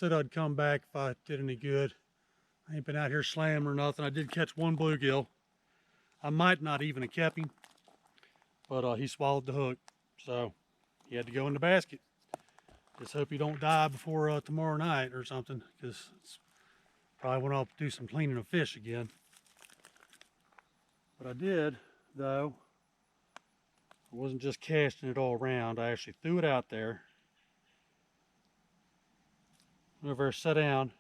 said I'd come back if I did any good. I ain't been out here slamming or nothing. I did catch one bluegill. I might not even have kept him, but he swallowed the hook, so he had to go in the basket. Just hope he don't die before tomorrow night or something, because it's probably when I'll do some cleaning of fish again. But I did, though. I wasn't just casting it all around. I actually threw it out there. Went over there, sat down,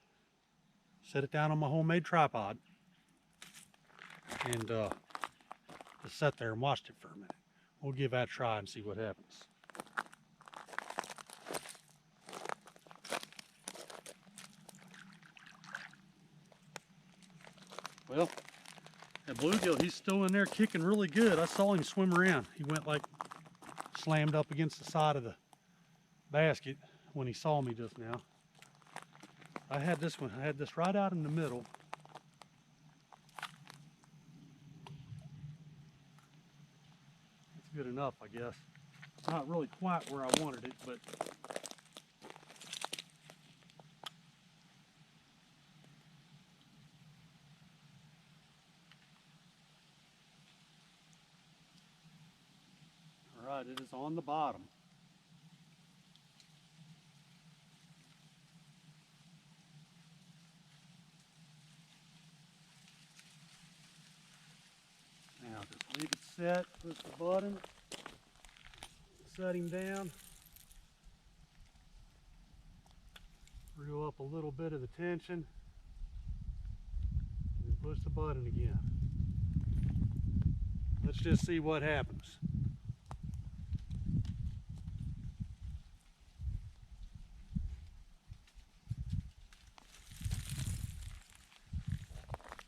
set it down on my homemade tripod, and just sat there and watched it for a minute. We'll give that a try and see what happens. Well, that bluegill, he's still in there kicking really good. I saw him swim around. He went like slammed up against the side of the basket when he saw me just now. I had this one. I had this right out in the middle. It's good enough, I guess. Not really quite where I wanted it, but all right, it is on the bottom. Now just leave it set, push the button, set him down, reel up a little bit of the tension, and then push the button again. Let's just see what happens.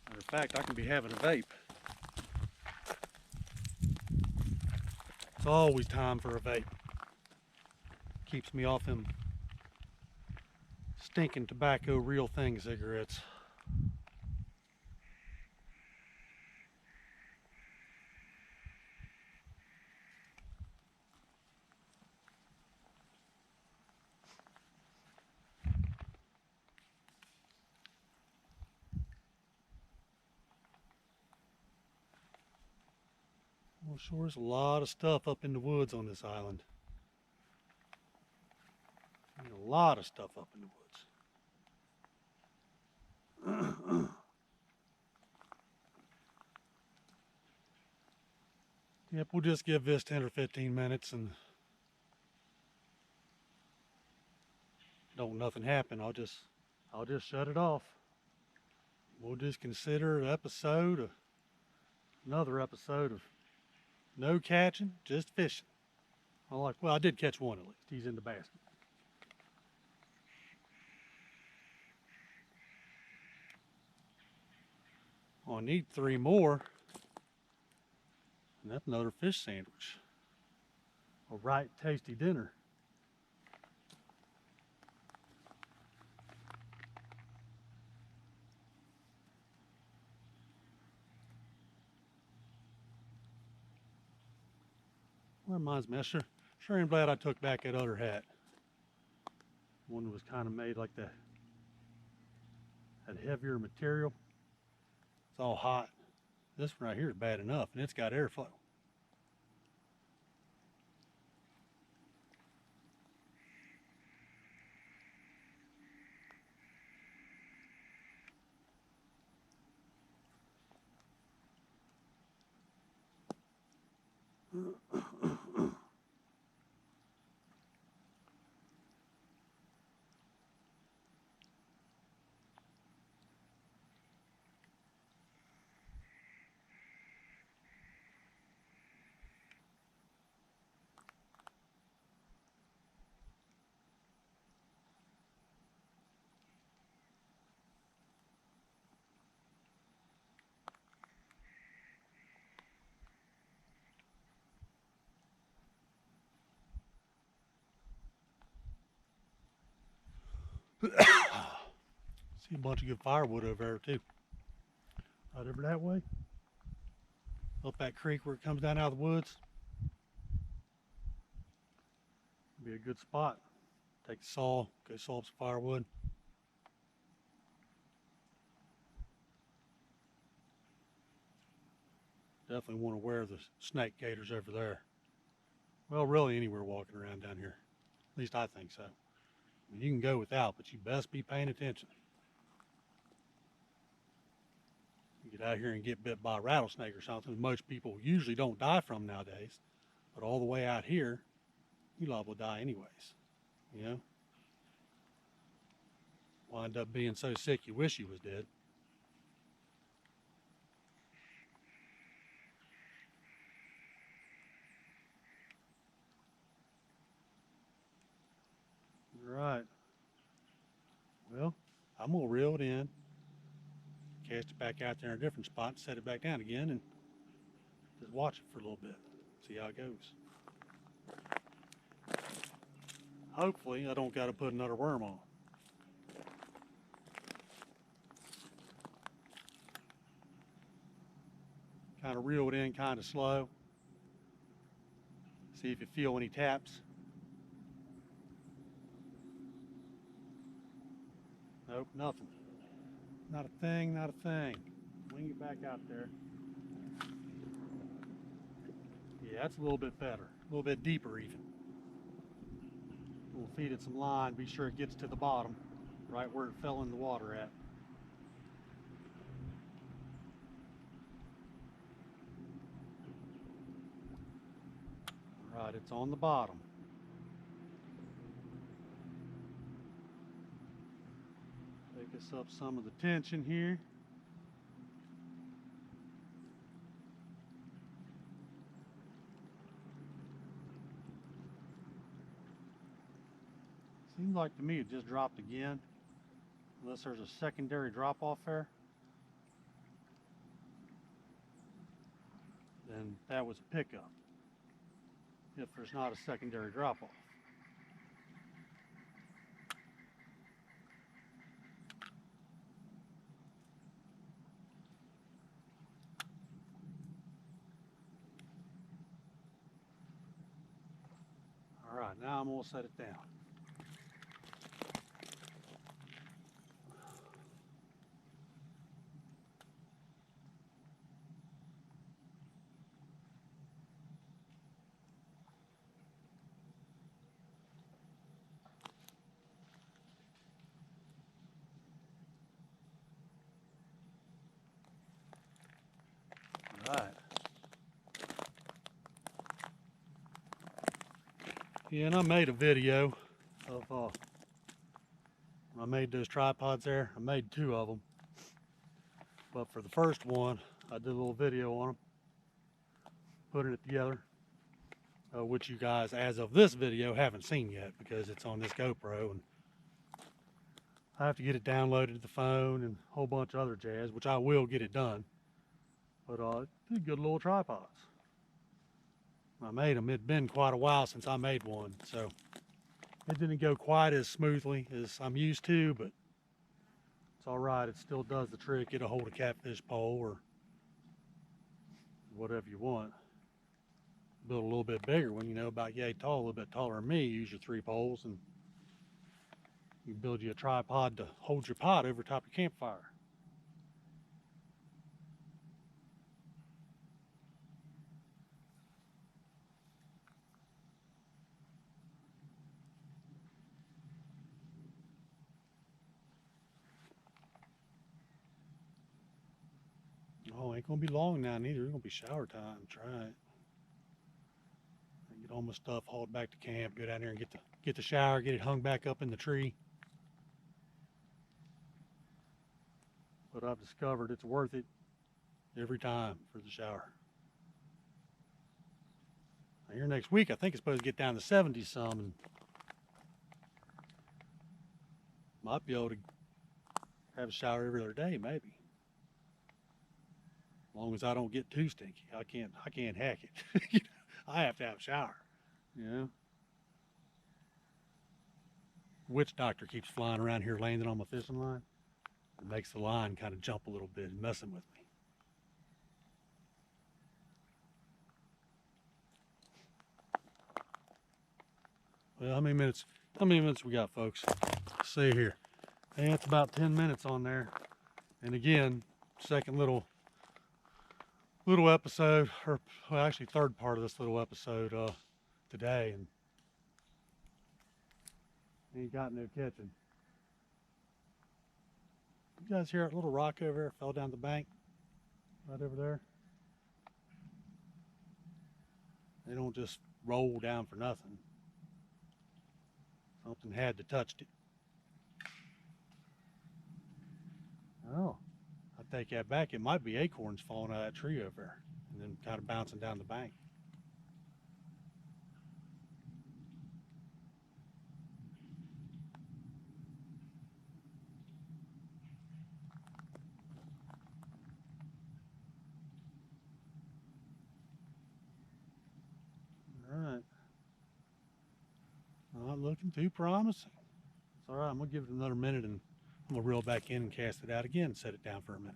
Matter of fact, I can be having a vape. It's always time for a vape. Keeps me off them stinking tobacco real thing cigarettes. Well, sure, there's a lot of stuff up in the woods on this island. I mean, a lot of stuff up in the woods. Yep, we'll just give this 10 or 15 minutes and don't nothing happen. I'll just shut it off. We'll just consider another episode of no catching, just fishing. Well, I did catch one at least. He's in the basket. Well, I need 3 more. And that's another fish sandwich. A right tasty dinner. Well, that reminds me, I sure am glad I took back that other hat. One that was kind of made like that heavier material. It's all hot. This one right here is bad enough, and it's got airflow. See a bunch of good firewood over there too. Right over that way. Up that creek where it comes down out of the woods. Be a good spot. Take a saw, go saw up some firewood. Definitely want to wear the snake gaiters over there. Well, really anywhere walking around down here. At least I think so. I mean, you can go without, but you best be paying attention. You get out here and get bit by a rattlesnake or something, most people usually don't die from nowadays. But all the way out here, you liable to die anyways. You know? Wind up being so sick you wish you was dead. All right. Well, I'm gonna reel it in, cast it back out there in a different spot, and set it back down again, and just watch it for a little bit. See how it goes. Hopefully, I don't got to put another worm on. Kind of reel it in kind of slow. See if you feel any taps. Nope, nothing. Not a thing, not a thing. Wing it back out there. Yeah, that's a little bit better. A little bit deeper even. We'll feed it some line, be sure it gets to the bottom, right where it fell in the water at. All right, it's on the bottom. Take us up some of the tension here. Seems like to me it just dropped again, unless there's a secondary drop off there. Then that was a pickup, if there's not a secondary drop off. All right, now I'm gonna set it down. All right. Yeah, and I made a video of when I made those tripods there. I made 2 of them. But for the first one, I did a little video on them, putting it together, which you guys, as of this video, haven't seen yet because it's on this GoPro, and I have to get it downloaded to the phone and a whole bunch of other jazz, which I will get it done. But they're good little tripods. I made them. It'd been quite a while since I made one, so it didn't go quite as smoothly as I'm used to, but it's all right. It still does the trick. It'll hold a catfish pole or whatever you want. Build a little bit bigger one, you know, about yay tall, a little bit taller than me. Use your 3 poles, and you build you a tripod to hold your pot over top your campfire. Oh, ain't gonna be long now neither. It's gonna be shower time. Try it. Get all my stuff hauled back to camp. Go down there and get the shower. Get it hung back up in the tree. But I've discovered it's worth it every time for the shower. Now here next week, I think it's supposed to get down to 70 some, and might be able to have a shower every other day, maybe. As long as I don't get too stinky. I can't hack it. You know, I have to have a shower, you know. Witch doctor keeps flying around here landing on my fishing line. It makes the line kind of jump a little bit and messing with me. Well, how many minutes we got, folks? Let's see here. And it's about 10 minutes on there. And again, second little little episode, or well, actually third part of this little episode today, and ain't got no catching. You guys hear that little rock over there? Fell down the bank, right over there. They don't just roll down for nothing. Something had to touched it. Oh, I take that back. It might be acorns falling out of that tree over there and then kind of bouncing down the bank. All right. Not looking too promising. It's all right. I'm going to give it another minute and I'm going to reel back in and cast it out again and set it down for a minute.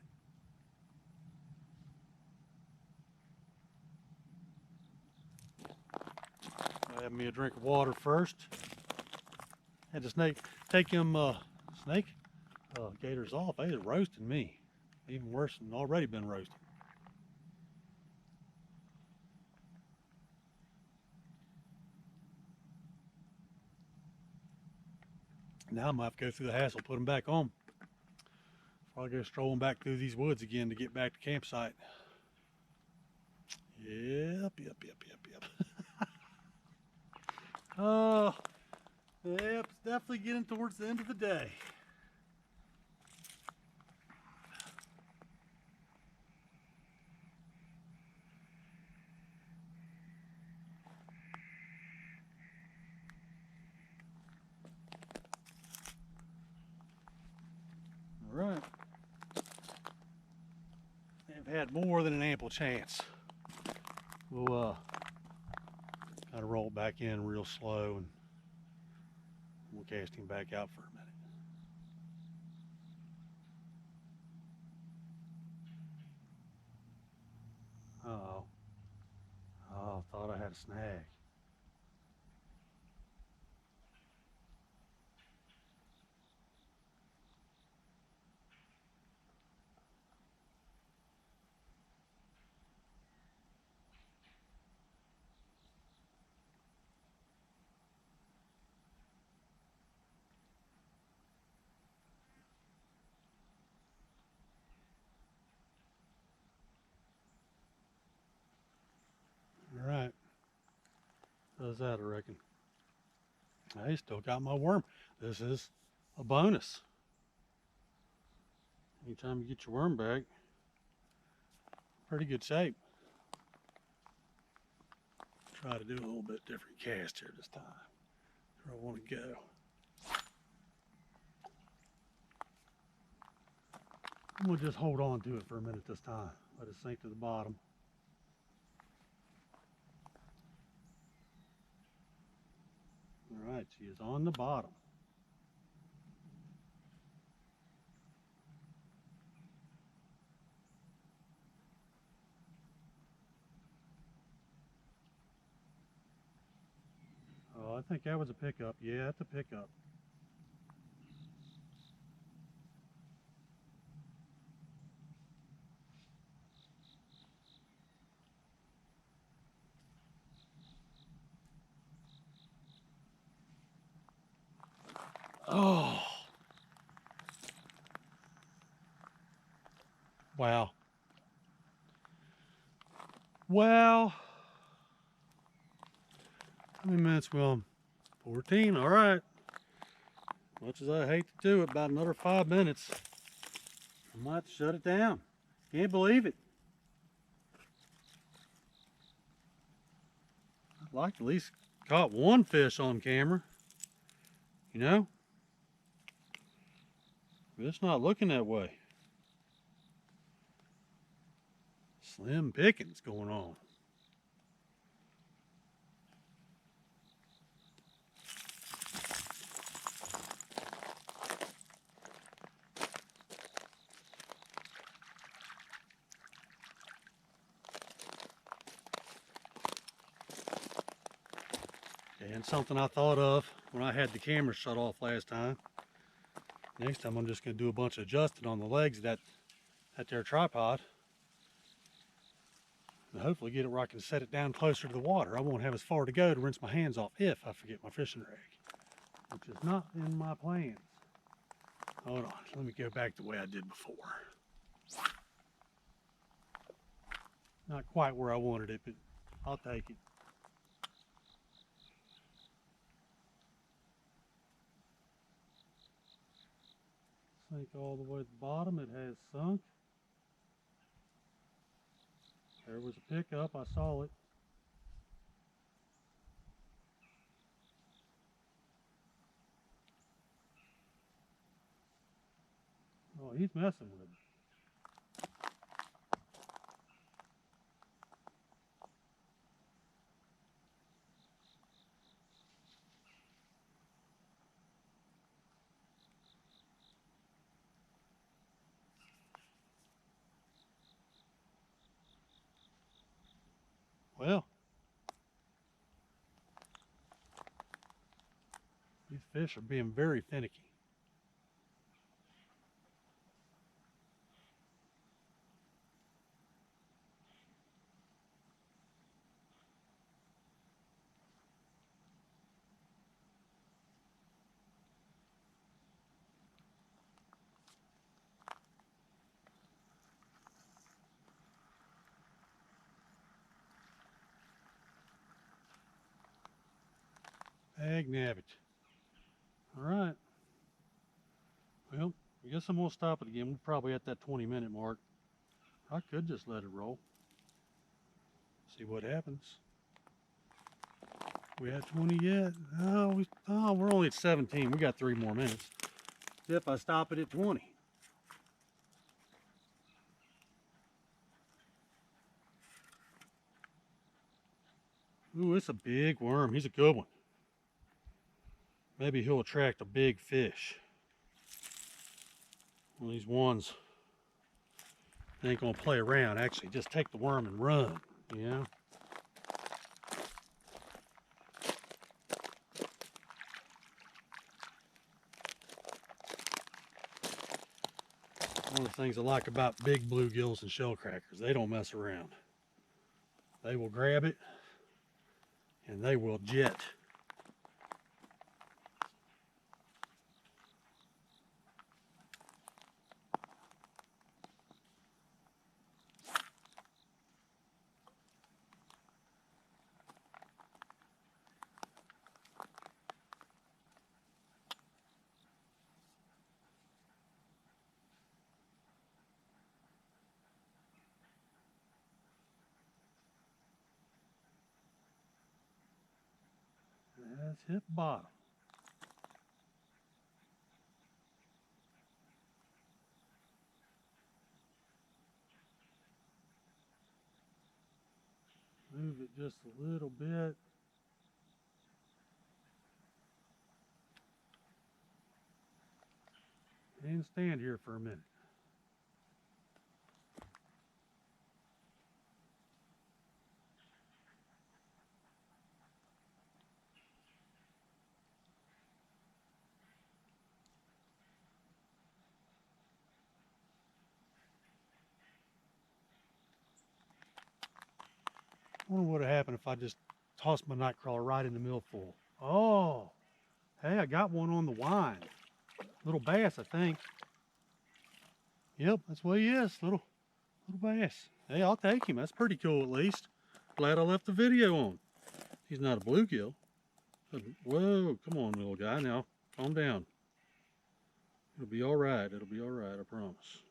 I have me a drink of water first. Had to take them gators off. They was roasting me. Even worse than already been roasted. Now I'm going to have to go through the hassle, put them back on. Before I go strolling back through these woods again to get back to campsite. Yep. Oh, yep, it's definitely getting towards the end of the day. All right. They've had more than an ample chance. We'll kind of roll back in real slow and we'll cast him back out for a minute. Uh-oh. Oh, thought I had a snag. All right. Does that, I reckon. I still got my worm. This is a bonus. Anytime you get your worm back, pretty good shape. Try to do a little bit different cast here this time. Where I want to go. I'm gonna just hold on to it for a minute this time. Let it sink to the bottom. All right, she is on the bottom. Oh, I think that was a pickup. Yeah, it's a pickup. Oh, wow. Well, how many minutes we on? 14, all right. Much as I hate to do it, about another 5 minutes. I might have to shut it down. Can't believe it. I'd like to at least caught one fish on camera. You know? But it's not looking that way. Slim pickings going on. And something I thought of when I had the camera shut off last time. Next time I'm just going to do a bunch of adjusting on the legs of that there tripod. And hopefully get it where I can set it down closer to the water. I won't have as far to go to rinse my hands off if I forget my fishing rag, which is not in my plans. Hold on, let me go back the way I did before. Not quite where I wanted it, but I'll take it. Sink all the way to the bottom. It has sunk. There was a pickup. I saw it. Oh, he's messing with it. Well, these fish are being very finicky. Ag nabbit. All right. Well, I guess I'm going to stop it again. We're probably at that 20-minute mark. I could just let it roll. See what happens. We at 20 yet? Oh, we're only at 17. We got 3 more minutes. If I stop it at 20. Ooh, it's a big worm. He's a good one. Maybe he'll attract a big fish. One of these ones ain't gonna play around. Actually, just take the worm and run, you know? One of the things I like about big bluegills and shell crackers, they don't mess around. They will grab it and they will jet. That's hit bottom. Move it just a little bit. And stand here for a minute. I wonder what would happen if I just tossed my night crawler right in the mill full. Oh, hey, I got one on the wind. Little bass, I think. Yep, that's what he is. Little bass. Hey, I'll take him. That's pretty cool at least. Glad I left the video on. He's not a bluegill. Whoa, come on, little guy. Now, calm down. It'll be all right. It'll be all right, I promise.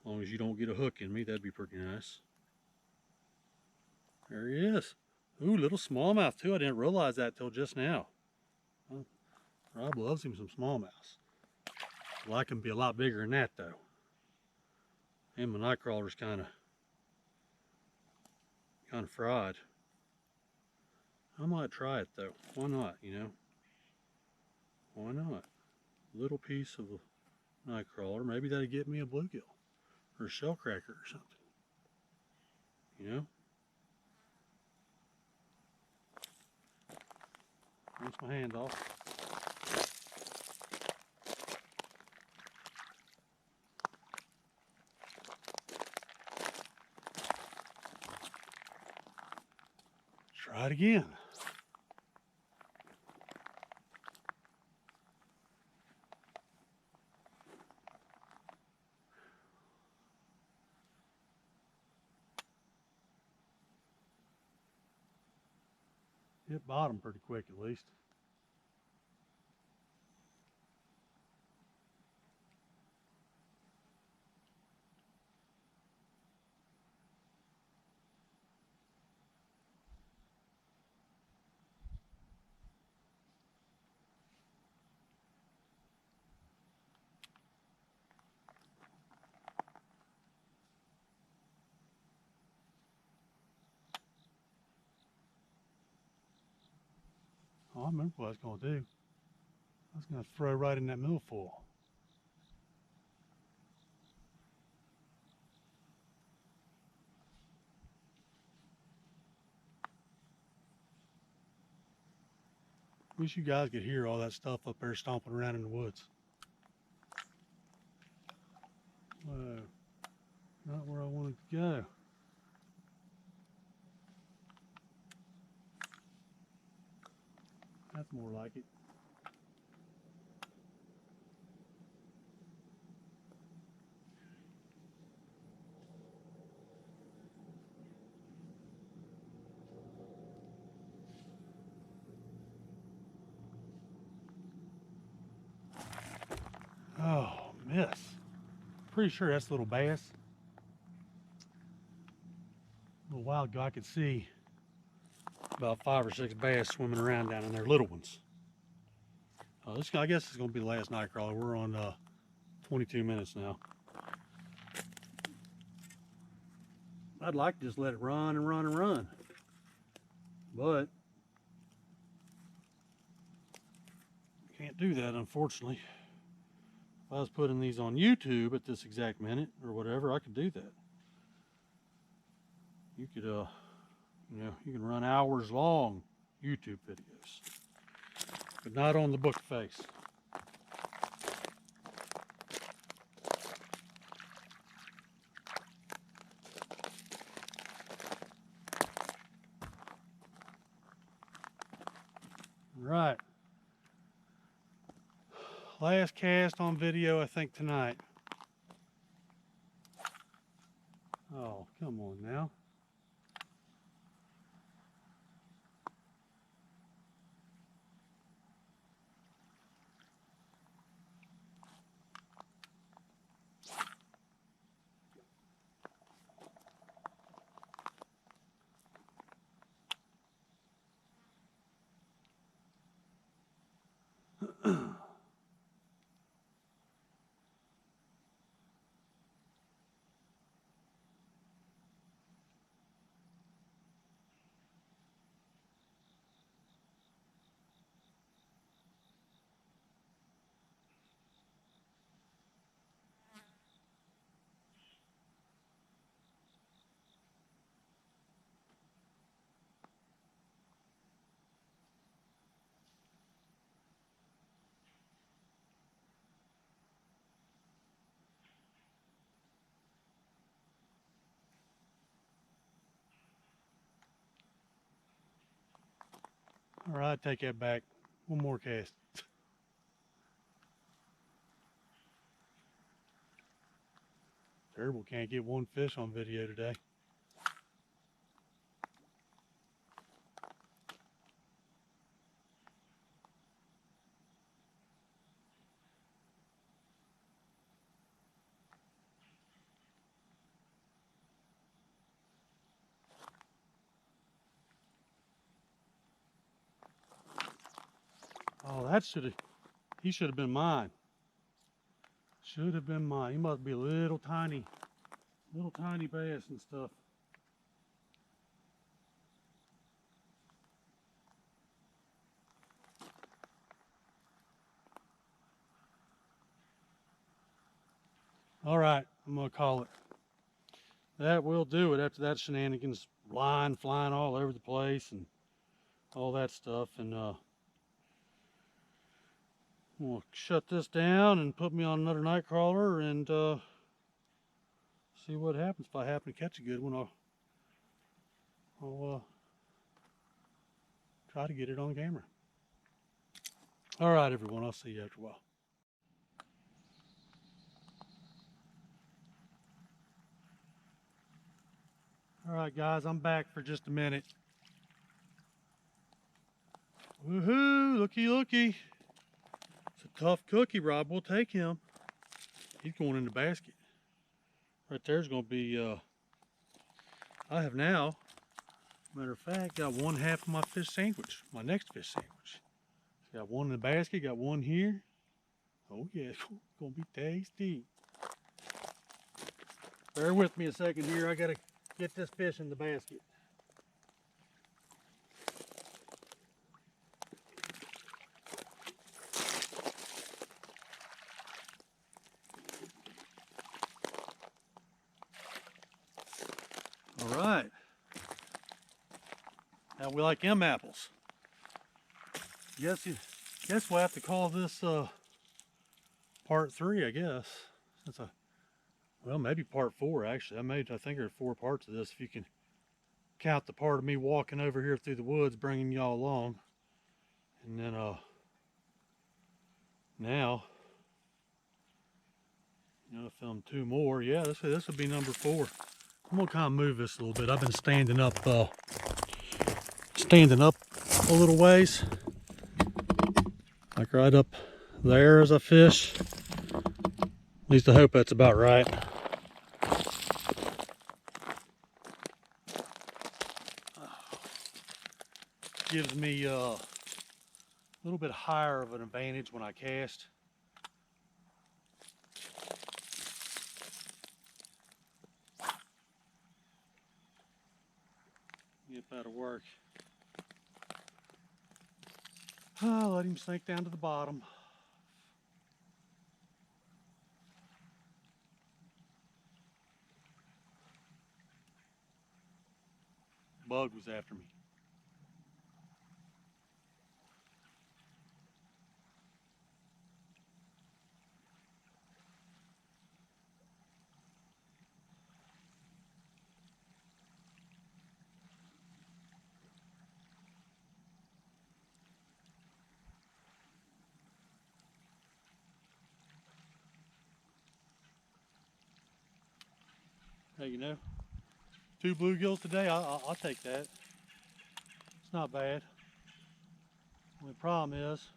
As long as you don't get a hook in me, that'd be pretty nice. There he is. Ooh, little smallmouth too. I didn't realize that till just now. Well, Rob loves him some smallmouths. Well, I can be a lot bigger than that though. And my night crawler's kind of fried. I might try it though. Why not, you know? Why not? Little piece of a night crawler. Maybe that'd get me a bluegill or a shell cracker or something. You know? Rinse my hand off. Try it again. Hit bottom pretty quick at least. Oh, I remember what I was going to do. I was going to throw right in that milfoil. Wish you guys could hear all that stuff up there stomping around in the woods. Whoa, not where I wanted to go. That's more like it. Oh, miss. Pretty sure that's a little bass. A little while ago I could see about 5 or 6 bass swimming around down in there, little ones. I guess it's going to be the last night crawler. We're on 22 minutes now. I'd like to just let it run and run and run, but can't do that, unfortunately. If I was putting these on YouTube at this exact minute or whatever, I could do that. You could, you can run hours long YouTube videos, but not on the book face. Right. Last cast on video, I think, tonight. Oh, come on now. All right, take that back. One more cast. Terrible, can't get one fish on video today. Oh, he should have been mine. Should have been mine. He must be a little tiny bass and stuff. All right, I'm gonna call it. That will do it after that shenanigans, line flying all over the place and all that stuff. And we'll shut this down and put me on another night crawler and see what happens. If I happen to catch a good one, I'll try to get it on camera. All right, everyone, I'll see you after a while. All right, guys, I'm back for just a minute. Woohoo, looky, looky. It's a tough cookie, Rob. We'll take him. He's going in the basket. Right there's going to be, I have now, matter of fact, got one half of my fish sandwich, my next fish sandwich. Got one in the basket, got one here. Oh yeah, it's going to be tasty. Bear with me a second here. I got to get this fish in the basket. All right. Now we like M apples. Guess we'll have to call this part 3, I guess. Well, maybe part 4 actually. I think there are 4 parts of this if you can count the part of me walking over here through the woods bringing y'all along. And then now I filmed 2 more. Yeah, this will be number 4. I'm gonna kind of move this a little bit. I've been standing up a little ways, like right up there as I fish. At least I hope that's about right. Gives me a little bit higher of an advantage when I cast. If that'll work. Let him sink down to the bottom. Bug was after me. Hey, 2 bluegills today, I'll take that. It's not bad. Only problem is,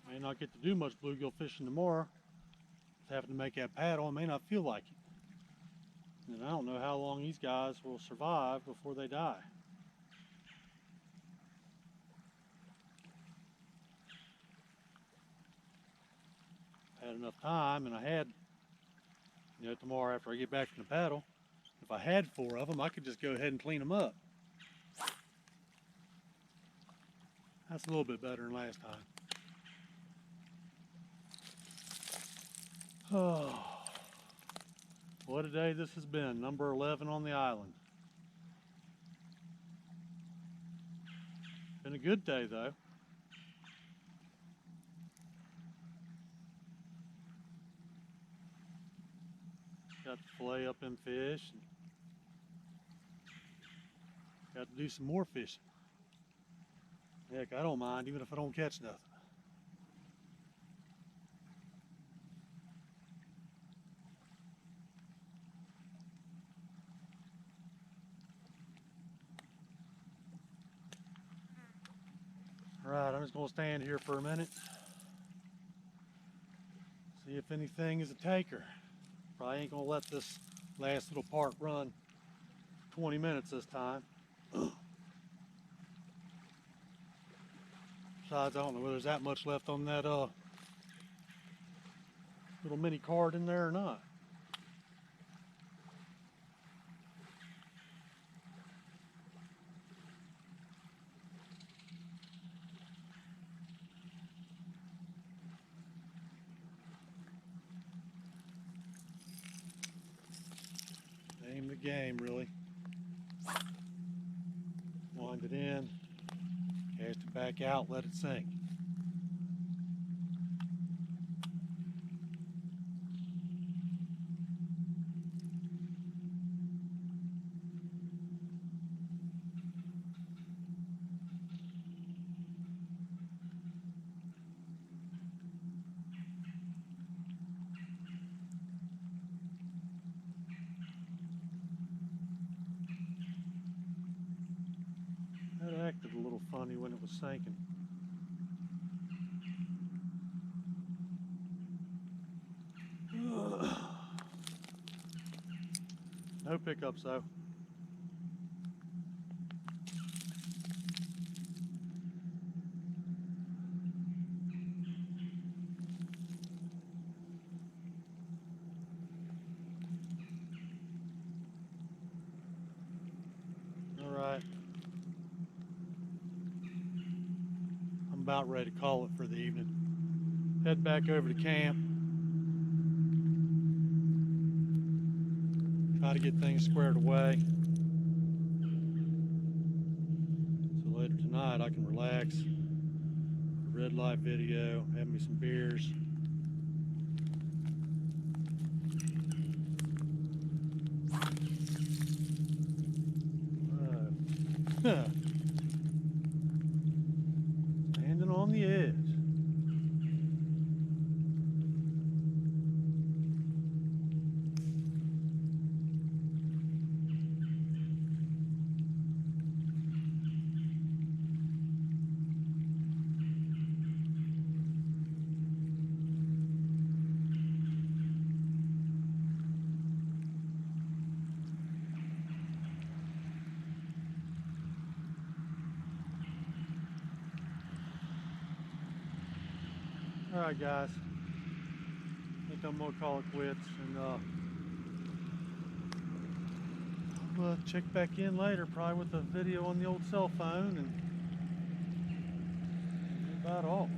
I may not get to do much bluegill fishing tomorrow. Having to make that paddle, I may not feel like it. And I don't know how long these guys will survive before they die. I had enough time, and I had, tomorrow after I get back from the paddle, if I had 4 of them, I could just go ahead and clean them up. That's a little bit better than last time. Oh, what a day this has been. Number 11 on the island. Been a good day though. Got to fillet up them fish. Got to do some more fishing. Heck, I don't mind even if I don't catch nothing. Alright, I'm just going to stand here for a minute. See if anything is a taker. Probably ain't going to let this last little part run 20 minutes this time. Besides, I don't know whether there's that much left on that little mini card in there or not. Name the game, really. Wind it in, cast it back out, let it sink. was sinking. No pickups though. Alright. I'm about ready to call it for the evening. Head back over to camp. Try to get things squared away. So later tonight I can relax. Red light video, have me some beers. Standing on the edge. Alright guys, I think I'm gonna call it quits, and we'll check back in later, probably with a video on the old cell phone, and that's about all.